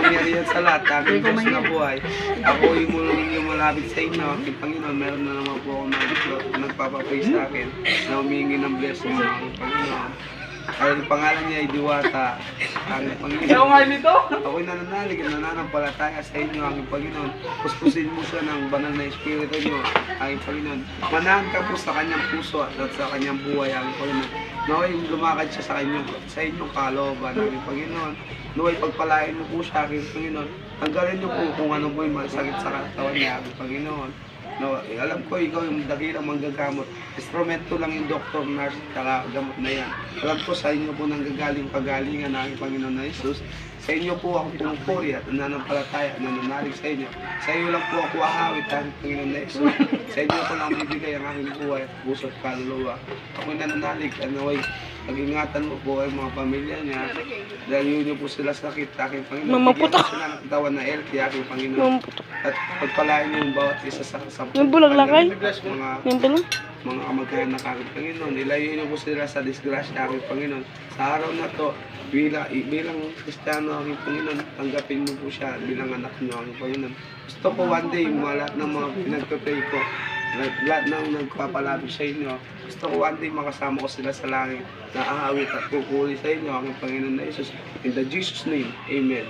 makapangyarihan sa lahat, aking Diyos na buhay. Ako yung mulong yung malapit sa inyo, aking Panginoon, meron na naman po ako nagpapapray sa akin na humingi ng blessing ng aking Panginoon. Ay, ang pangalan niya ay Diwata, aking Panginoon. Ako'y nananalig, nananampalataya sa inyo, aking Panginoon. Puspusin mo siya ng banal na Espiritu niyo, aking Panginoon. Manahan ka po sa kanyang puso at sa kanyang buhay, aking Panginoon. Naway lumakad siya sa inyong kalooban, aking Panginoon. Naway pagpalain mo po siya, aking Panginoon. Tanggalin niyo po kung ano po yung masakit sa katawan niya, aking Panginoon. No, alam ko ikaw yung dakilang manggagamot. Instrumento lang yung doktor, nurse, saka gamot na yan. Alam ko sa inyo po nanggagaling pagalingan ng aking Panginoon na Jesus. Sa inyo po ako pinupuri at nananampalataya at nananalig sa inyo. Sa iyo lang po ako ahawit ang Panginoon na Jesus. Sa inyo ko lang ibigay ang aking buhay at puso at kaluluwa. Ako'y nananalig at naway pag-ingatan mo po ay mga pamilya niya. Dahil yun po sila sakit, aking Panginoon. Bigyan mo sila ng katawan na healthy, aking Panginoon. At pagpalain niyo yung bawat isa sa Yung bulag lakay? Mga kamag-anak na aking Panginoon. Ilayo niyo po sila sa disgrasya, aking Panginoon. Sa araw na to, bilang Kristiyano, aking Panginoon, tanggapin mo po siya bilang anak niyo, aking Panginoon. Gusto ko one day, lahat ng mga pinagpapray ko, lahat ng nagpapalapit sa inyo, gusto ko one day makasama ko sila sa langit na ahawit at pupuri sa inyo, aking Panginoon na Jesus. In the Jesus name, Amen.